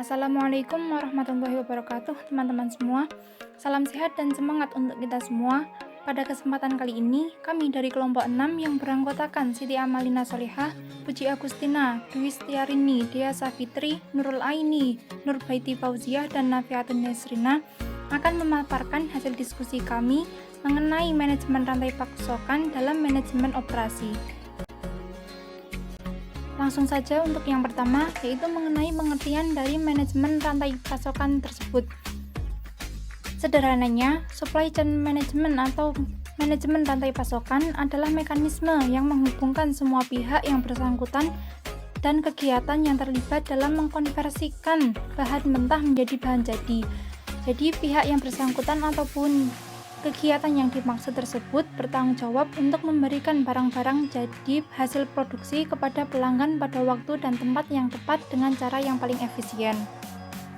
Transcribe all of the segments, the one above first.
Assalamualaikum warahmatullahi wabarakatuh, teman-teman semua. Salam sehat dan semangat untuk kita semua. Pada kesempatan kali ini, kami dari kelompok 6 yang beranggotakan Siti Amalina Solihah, Puji Agustina, Dwi Setiarini, Dea Safitri, Nurul Aini, Nur Baiti Fauziah, dan Nafiatun Nesrina akan memaparkan hasil diskusi kami mengenai manajemen rantai pasokan dalam manajemen operasi. Langsung saja untuk yang pertama, yaitu mengenai pengertian dari manajemen rantai pasokan tersebut. Sederhananya, supply chain management atau manajemen rantai pasokan adalah mekanisme yang menghubungkan semua pihak yang bersangkutan dan kegiatan yang terlibat dalam mengkonversikan bahan mentah menjadi bahan jadi. Jadi, pihak yang bersangkutan ataupun kegiatan yang dimaksud tersebut bertanggung jawab untuk memberikan barang-barang jadi hasil produksi kepada pelanggan pada waktu dan tempat yang tepat dengan cara yang paling efisien.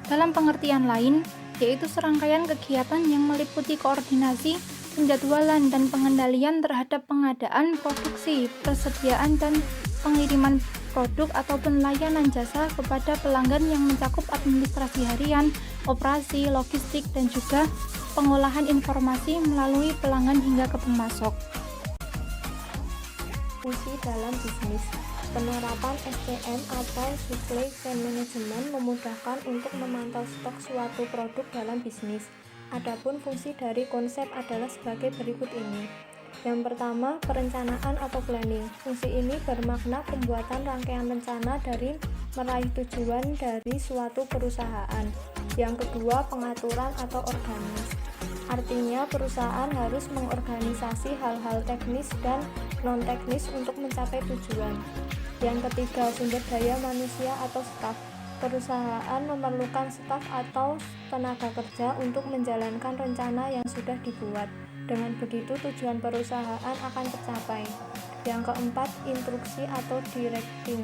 Dalam pengertian lain, yaitu serangkaian kegiatan yang meliputi koordinasi, penjadwalan, dan pengendalian terhadap pengadaan, produksi, persediaan, dan pengiriman produk ataupun layanan jasa kepada pelanggan yang mencakup administrasi harian, operasi, logistik, dan juga pengolahan informasi melalui pelanggan hingga ke pemasok. Fungsi dalam bisnis. Penerapan SCM atau Supply Chain Management memudahkan untuk memantau stok suatu produk dalam bisnis. Adapun fungsi dari konsep adalah sebagai berikut ini. Yang pertama, perencanaan atau planning. Fungsi ini bermakna pembuatan rangkaian rencana dari meraih tujuan dari suatu perusahaan. Yang kedua, pengaturan atau organis. Artinya, perusahaan harus mengorganisasi hal-hal teknis dan non-teknis untuk mencapai tujuan. Yang ketiga, sumber daya manusia atau staf. Perusahaan memerlukan staf atau tenaga kerja untuk menjalankan rencana yang sudah dibuat. Dengan begitu, tujuan perusahaan akan tercapai. Yang keempat, instruksi atau directing.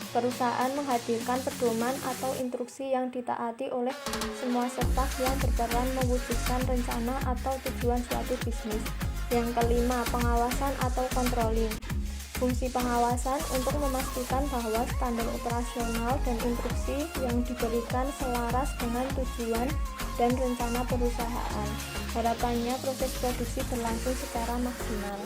Perusahaan menghadirkan pedoman atau instruksi yang ditaati oleh semua staf yang berperan mewujudkan rencana atau tujuan suatu bisnis. Yang kelima, pengawasan atau controlling. Fungsi pengawasan untuk memastikan bahwa standar operasional dan instruksi yang diberikan selaras dengan tujuan dan rencana perusahaan. Harapannya proses produksi berlangsung secara maksimal.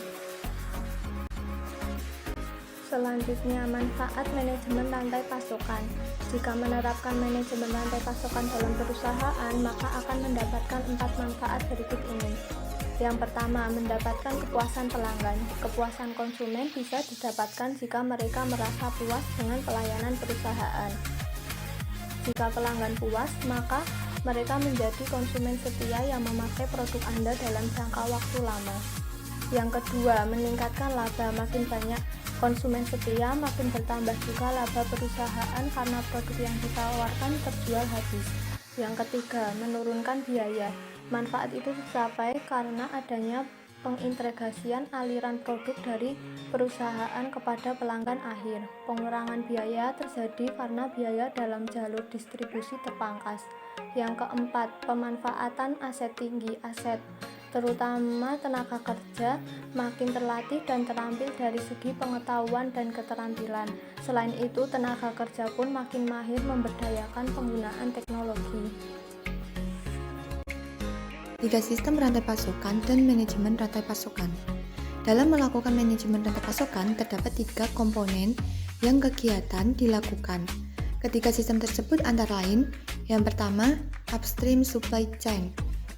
Selanjutnya, manfaat manajemen rantai pasokan. Jika menerapkan manajemen rantai pasokan dalam perusahaan, maka akan mendapatkan 4 manfaat berikut ini. Yang pertama, mendapatkan kepuasan pelanggan. Kepuasan konsumen bisa didapatkan jika mereka merasa puas dengan pelayanan perusahaan. Jika pelanggan puas, maka mereka menjadi konsumen setia yang memakai produk Anda dalam jangka waktu lama. Yang kedua, meningkatkan laba. Makin banyak konsumen setia, makin bertambah juga laba perusahaan karena produk yang ditawarkan terjual habis. Yang ketiga, menurunkan biaya. Manfaat itu tercapai karena adanya pengintegrasian aliran produk dari perusahaan kepada pelanggan akhir. Pengurangan biaya terjadi karena biaya dalam jalur distribusi terpangkas. Yang keempat, pemanfaatan aset tinggi. Aset, terutama tenaga kerja, makin terlatih dan terampil dari segi pengetahuan dan keterampilan. Selain itu, tenaga kerja pun makin mahir memberdayakan penggunaan teknologi. 3 sistem rantai pasokan dan manajemen rantai pasokan. Dalam melakukan manajemen rantai pasokan, terdapat 3 komponen yang kegiatan dilakukan. Ketiga sistem tersebut antara lain, yang pertama, upstream supply chain,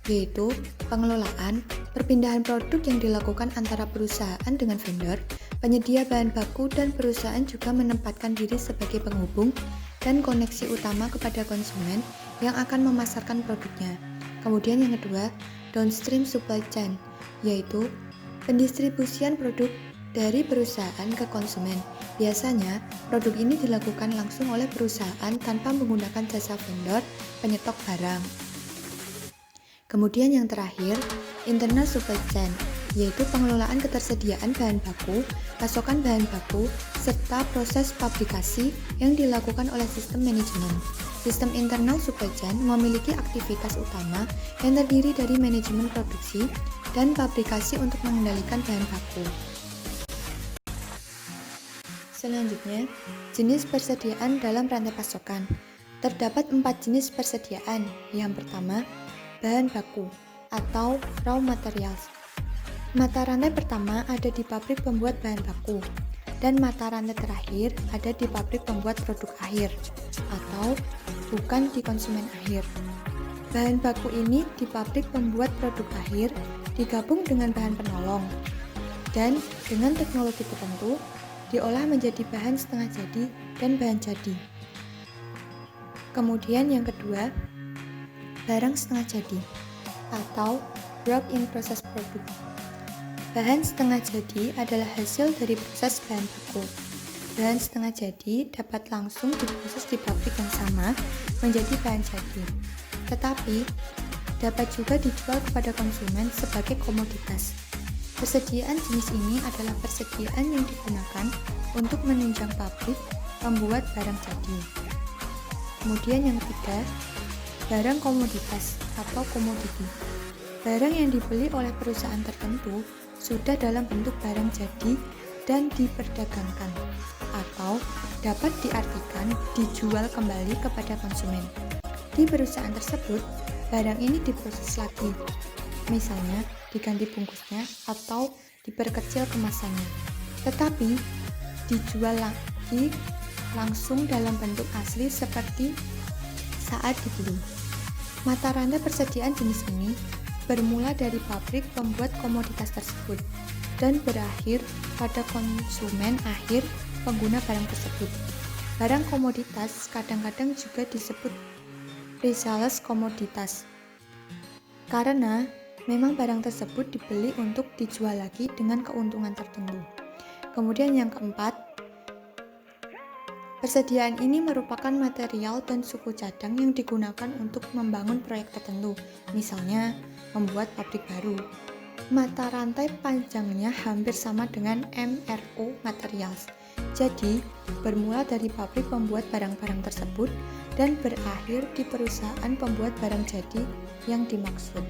yaitu pengelolaan, perpindahan produk yang dilakukan antara perusahaan dengan vendor, penyedia bahan baku, dan perusahaan juga menempatkan diri sebagai penghubung dan koneksi utama kepada konsumen yang akan memasarkan produknya. Kemudian yang kedua, downstream supply chain, yaitu pendistribusian produk dari perusahaan ke konsumen. Biasanya, produk ini dilakukan langsung oleh perusahaan tanpa menggunakan jasa vendor penyetok barang. Kemudian yang terakhir, internal supply chain, yaitu pengelolaan ketersediaan bahan baku, pasokan bahan baku, serta proses fabrikasi yang dilakukan oleh sistem manajemen. Sistem internal supply chain memiliki aktivitas utama yang terdiri dari manajemen produksi dan fabrikasi untuk mengendalikan bahan baku. Selanjutnya, jenis persediaan dalam rantai pasokan. Terdapat 4 jenis persediaan. Yang pertama, bahan baku atau raw materials. Mata rantai pertama ada di pabrik pembuat bahan baku, dan mata rantai terakhir ada di pabrik pembuat produk akhir atau bukan di konsumen akhir. Bahan baku ini di pabrik pembuat produk akhir digabung dengan bahan penolong dan dengan teknologi tertentu diolah menjadi bahan setengah jadi dan bahan jadi. Kemudian yang kedua, barang setengah jadi atau work in process product. Bahan setengah jadi adalah hasil dari proses bahan baku. Bahan setengah jadi dapat langsung diproses di pabrik yang sama menjadi bahan jadi, tetapi dapat juga dijual kepada konsumen sebagai komoditas. Persediaan jenis ini adalah persediaan yang digunakan untuk menunjang pabrik membuat barang jadi. Kemudian yang ketiga, barang komoditas atau komoditi. Barang yang dibeli oleh perusahaan tertentu sudah dalam bentuk barang jadi dan diperdagangkan, atau dapat diartikan dijual kembali kepada konsumen. Di perusahaan tersebut, barang ini diproses lagi, misalnya diganti bungkusnya atau diperkecil kemasannya, tetapi dijual lagi langsung dalam bentuk asli seperti saat dibeli. Mata rantai persediaan jenis ini bermula dari pabrik pembuat komoditas tersebut dan berakhir pada konsumen akhir pengguna barang tersebut. Barang komoditas kadang-kadang juga disebut pre-sales komoditas karena memang barang tersebut dibeli untuk dijual lagi dengan keuntungan tertentu. Kemudian yang keempat, persediaan ini merupakan material dan suku cadang yang digunakan untuk membangun proyek tertentu, misalnya membuat pabrik baru. Mata rantai panjangnya hampir sama dengan MRO Materials. Jadi, bermula dari pabrik pembuat barang-barang tersebut dan berakhir di perusahaan pembuat barang jadi yang dimaksud.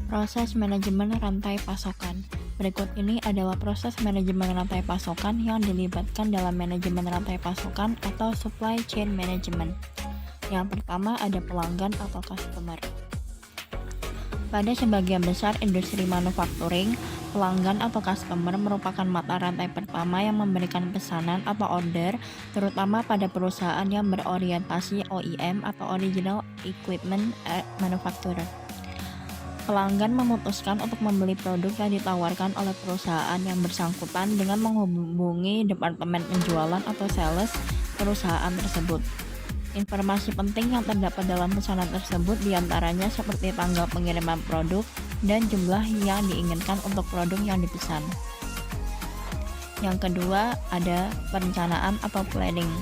Proses manajemen rantai pasokan. Berikut ini adalah proses manajemen rantai pasokan yang dilibatkan dalam manajemen rantai pasokan atau supply chain management. Yang pertama ada pelanggan atau customer. Pada sebagian besar industri manufacturing, pelanggan atau customer merupakan mata rantai pertama yang memberikan pesanan atau order, terutama pada perusahaan yang berorientasi OEM atau Original Equipment Manufacturer. Pelanggan memutuskan untuk membeli produk yang ditawarkan oleh perusahaan yang bersangkutan dengan menghubungi departemen penjualan atau sales perusahaan tersebut. Informasi penting yang terdapat dalam pesanan tersebut diantaranya seperti tanggal pengiriman produk dan jumlah yang diinginkan untuk produk yang dipesan. Yang kedua ada perencanaan atau planning.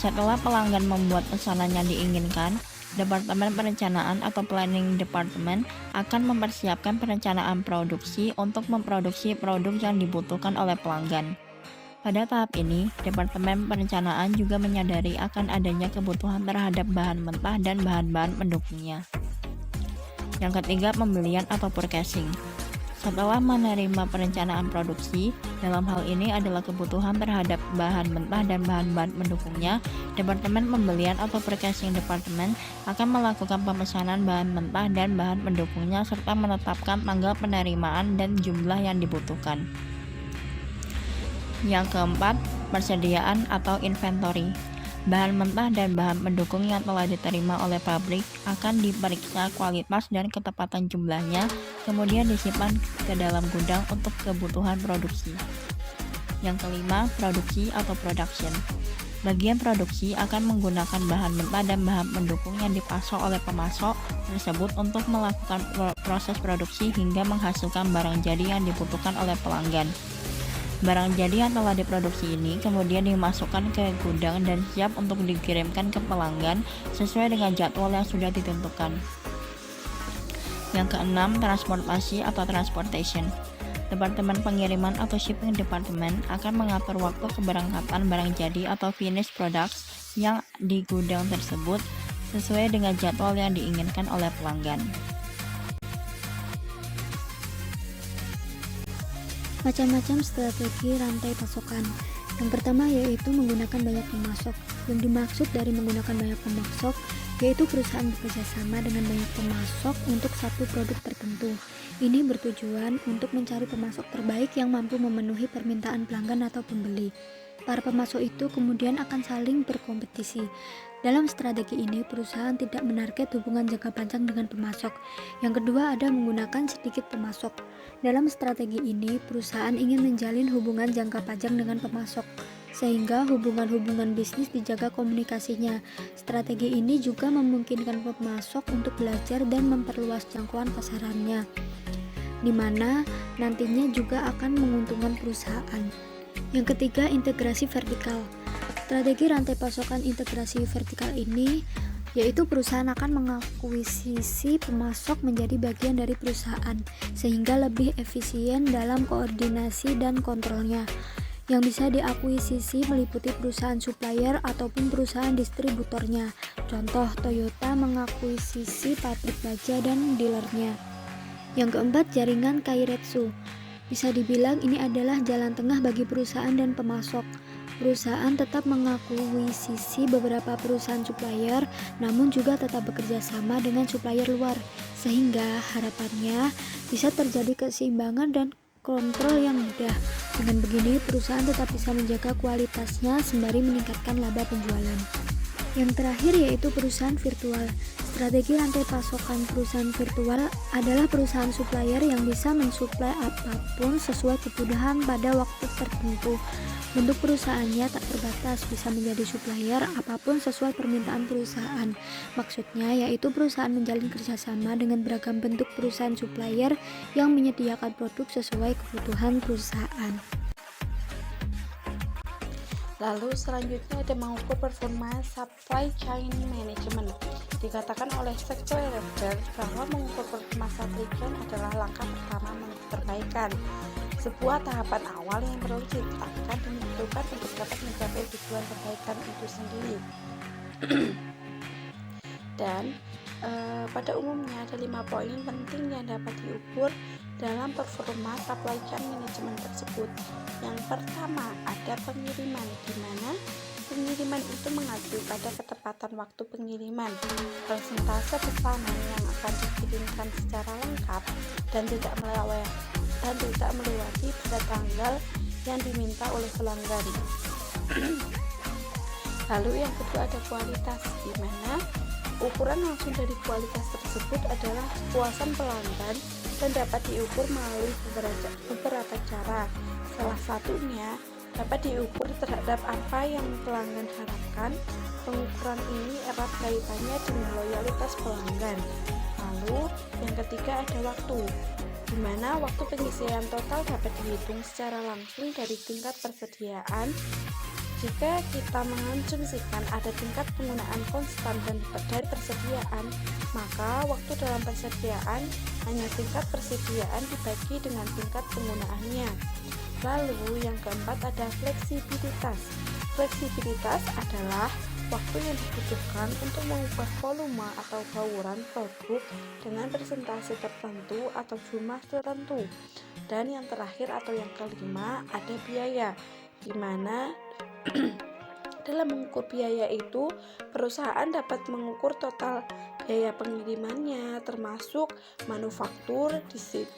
Setelah pelanggan membuat pesanan yang diinginkan, Departemen Perencanaan atau Planning Department akan mempersiapkan perencanaan produksi untuk memproduksi produk yang dibutuhkan oleh pelanggan. Pada tahap ini, Departemen Perencanaan juga menyadari akan adanya kebutuhan terhadap bahan mentah dan bahan-bahan pendukungnya. Yang ketiga, pembelian atau purchasing. Setelah menerima perencanaan produksi, dalam hal ini adalah kebutuhan terhadap bahan mentah dan bahan-bahan pendukungnya, Departemen Pembelian atau Purchasing Department akan melakukan pemesanan bahan mentah dan bahan pendukungnya serta menetapkan tanggal penerimaan dan jumlah yang dibutuhkan. Yang keempat, persediaan atau inventory. Bahan mentah dan bahan pendukung yang telah diterima oleh pabrik akan diperiksa kualitas dan ketepatan jumlahnya, kemudian disimpan ke dalam gudang untuk kebutuhan produksi. Yang kelima, produksi atau production. Bagian produksi akan menggunakan bahan mentah dan bahan pendukung yang dipasok oleh pemasok tersebut untuk melakukan proses produksi hingga menghasilkan barang jadi yang dibutuhkan oleh pelanggan. Barang jadi yang telah diproduksi ini kemudian dimasukkan ke gudang dan siap untuk dikirimkan ke pelanggan sesuai dengan jadwal yang sudah ditentukan. Yang keenam, transportasi atau transportation. Departemen Pengiriman atau Shipping Department akan mengatur waktu keberangkatan barang jadi atau finished products yang di gudang tersebut sesuai dengan jadwal yang diinginkan oleh pelanggan. Macam-macam strategi rantai pasokan. Yang pertama yaitu menggunakan banyak pemasok. Yang dimaksud dari menggunakan banyak pemasok yaitu perusahaan bekerja sama dengan banyak pemasok untuk satu produk tertentu. Ini bertujuan untuk mencari pemasok terbaik yang mampu memenuhi permintaan pelanggan atau pembeli. Para pemasok itu kemudian akan saling berkompetisi. Dalam strategi ini, perusahaan tidak menarget hubungan jangka panjang dengan pemasok. Yang kedua ada menggunakan sedikit pemasok. Dalam strategi ini, perusahaan ingin menjalin hubungan jangka panjang dengan pemasok, sehingga hubungan-hubungan bisnis dijaga komunikasinya. Strategi ini juga memungkinkan pemasok untuk belajar dan memperluas jangkauan pasarannya, di mana nantinya juga akan menguntungkan perusahaan. Yang ketiga, integrasi vertikal. Strategi rantai pasokan integrasi vertikal ini yaitu perusahaan akan mengakuisisi pemasok menjadi bagian dari perusahaan sehingga lebih efisien dalam koordinasi dan kontrolnya. Yang bisa diakuisisi meliputi perusahaan supplier ataupun perusahaan distributornya. Contoh, Toyota mengakuisisi pabrik baja dan dealernya. Yang keempat, jaringan Keiretsu. Bisa dibilang ini adalah jalan tengah bagi perusahaan dan pemasok. Perusahaan tetap mengakuisisi beberapa perusahaan supplier, namun juga tetap bekerja sama dengan supplier luar, sehingga harapannya bisa terjadi keseimbangan dan kontrol yang mudah. Dengan begini, perusahaan tetap bisa menjaga kualitasnya sembari meningkatkan laba penjualan. Yang terakhir yaitu perusahaan virtual. Strategi rantai pasokan perusahaan virtual adalah perusahaan supplier yang bisa mensuplai apapun sesuai kebutuhan pada waktu tertentu. Bentuk perusahaannya tak terbatas, bisa menjadi supplier apapun sesuai permintaan perusahaan. Maksudnya yaitu perusahaan menjalin kerjasama dengan beragam bentuk perusahaan supplier yang menyediakan produk sesuai kebutuhan perusahaan. Lalu selanjutnya ada mengukur performa supply chain management. Dikatakan oleh Sektor Redger bahwa mengukur performa supply chain adalah langkah pertama menuju perbaikan. Sebuah tahapan awal yang perlu ditetapkan dan dibutuhkan untuk dapat mencapai tujuan perbaikan itu sendiri. Dan pada umumnya ada 5 poin penting yang dapat diukur dalam performa supply chain management tersebut. Yang pertama ada pengiriman, di mana pengiriman itu mengacu pada ketepatan waktu pengiriman, persentase pesanan yang akan dikirimkan secara lengkap dan tidak melewati pada tanggal yang diminta oleh pelanggan. Lalu yang kedua ada kualitas, di mana ukuran langsung dari kualitas tersebut adalah kepuasan pelanggan dan dapat diukur melalui beberapa cara. Salah satunya dapat diukur terhadap apa yang pelanggan harapkan. Pengukuran ini erat kaitannya dengan loyalitas pelanggan. Lalu yang ketiga ada waktu, di mana waktu pengisian total dapat dihitung secara langsung dari tingkat persediaan. Jika kita mengonsumsikan ada tingkat penggunaan konstan dan dari persediaan, maka waktu dalam persediaan hanya tingkat persediaan dibagi dengan tingkat penggunaannya. Lalu yang keempat ada fleksibilitas. Fleksibilitas adalah waktu yang dibutuhkan untuk mengubah volume atau bauran produk dengan persentase tertentu atau jumlah tertentu. Dan yang terakhir atau yang kelima ada biaya, di mana dalam mengukur biaya itu perusahaan dapat mengukur total biaya pengirimannya, termasuk manufaktur,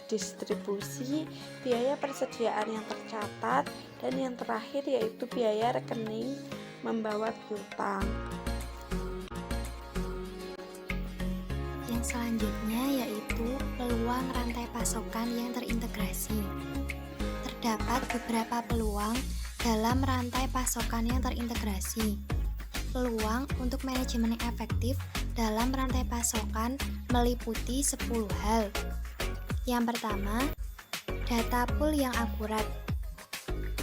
distribusi, biaya persediaan yang tercatat, dan yang terakhir yaitu biaya rekening membawa piutang. Yang selanjutnya yaitu peluang rantai pasokan yang terintegrasi. Terdapat beberapa peluang dalam rantai pasokan yang terintegrasi. Peluang untuk manajemen yang efektif dalam rantai pasokan meliputi 10 hal. Yang pertama, data pool yang akurat.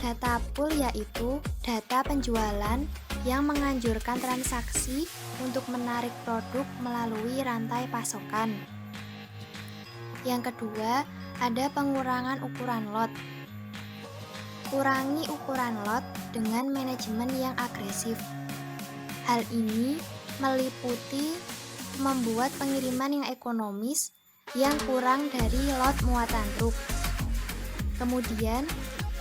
Data pool yaitu data penjualan yang menganjurkan transaksi untuk menarik produk melalui rantai pasokan. Yang kedua, ada pengurangan ukuran lot. Kurangi ukuran lot dengan manajemen yang agresif. Hal ini meliputi membuat pengiriman yang ekonomis yang kurang dari lot muatan truk. Kemudian,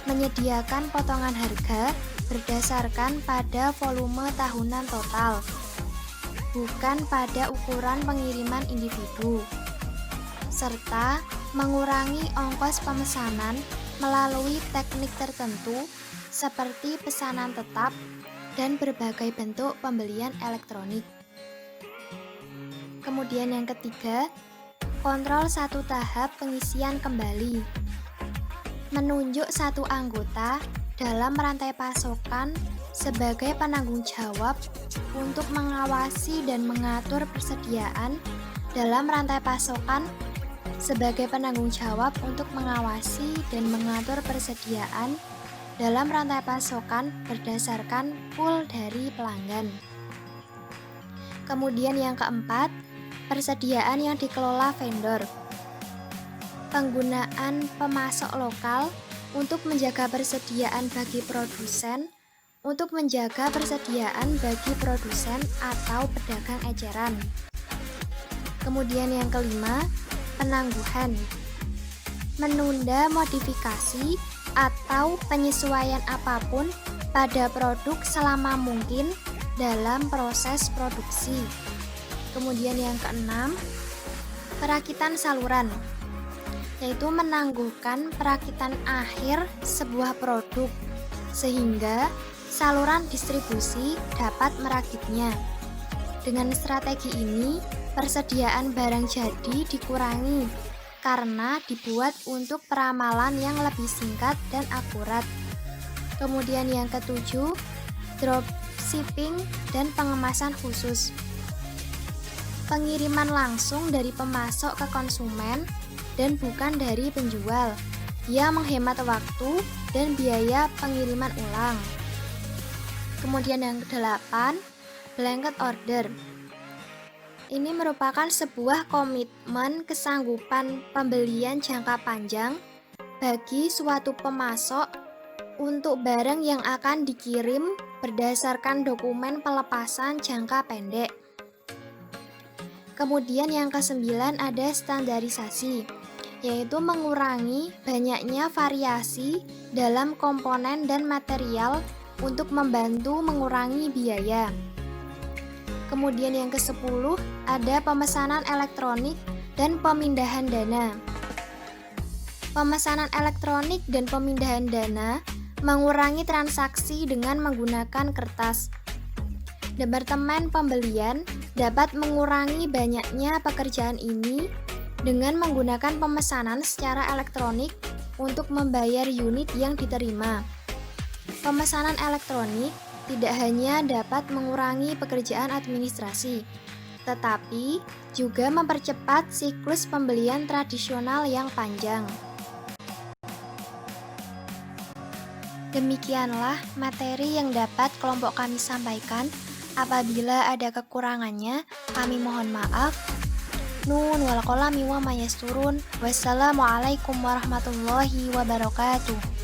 menyediakan potongan harga berdasarkan pada volume tahunan total, bukan pada ukuran pengiriman individu, serta mengurangi ongkos pemesanan melalui teknik tertentu seperti pesanan tetap dan berbagai bentuk pembelian elektronik. Kemudian yang ketiga, kontrol satu tahap pengisian kembali. Menunjuk satu anggota dalam rantai pasokan sebagai penanggung jawab untuk mengawasi dan mengatur persediaan dalam rantai pasokan sebagai penanggung jawab untuk mengawasi dan mengatur persediaan dalam rantai pasokan berdasarkan pool dari pelanggan. Kemudian yang keempat, persediaan yang dikelola vendor. Penggunaan pemasok lokal untuk menjaga persediaan bagi produsen, untuk menjaga persediaan bagi produsen atau pedagang eceran. Kemudian yang kelima, penangguhan. Menunda modifikasi atau penyesuaian apapun pada produk selama mungkin dalam proses produksi. Kemudian yang keenam, perakitan saluran, yaitu menangguhkan perakitan akhir sebuah produk sehingga saluran distribusi dapat merakitnya. Dengan strategi ini, persediaan barang jadi dikurangi karena dibuat untuk peramalan yang lebih singkat dan akurat. Kemudian yang ketujuh, dropshipping dan pengemasan khusus. Pengiriman langsung dari pemasok ke konsumen dan bukan dari penjual, yang menghemat waktu dan biaya pengiriman ulang. Kemudian yang kedelapan, blanket order. Ini merupakan sebuah komitmen kesanggupan pembelian jangka panjang bagi suatu pemasok untuk barang yang akan dikirim berdasarkan dokumen pelepasan jangka pendek. Kemudian yang kesembilan ada standarisasi, yaitu mengurangi banyaknya variasi dalam komponen dan material untuk membantu mengurangi biaya. Kemudian yang ke-10 ada pemesanan elektronik dan pemindahan dana. Pemesanan elektronik dan pemindahan dana mengurangi transaksi dengan menggunakan kertas. Departemen pembelian dapat mengurangi banyaknya pekerjaan ini dengan menggunakan pemesanan secara elektronik untuk membayar unit yang diterima. Pemesanan elektronik tidak hanya dapat mengurangi pekerjaan administrasi, tetapi juga mempercepat siklus pembelian tradisional yang panjang. Demikianlah materi yang dapat kelompok kami sampaikan. Apabila ada kekurangannya, kami mohon maaf. Nun wal qalami wa ma yasturun. Wassalamualaikum warahmatullahi wabarakatuh.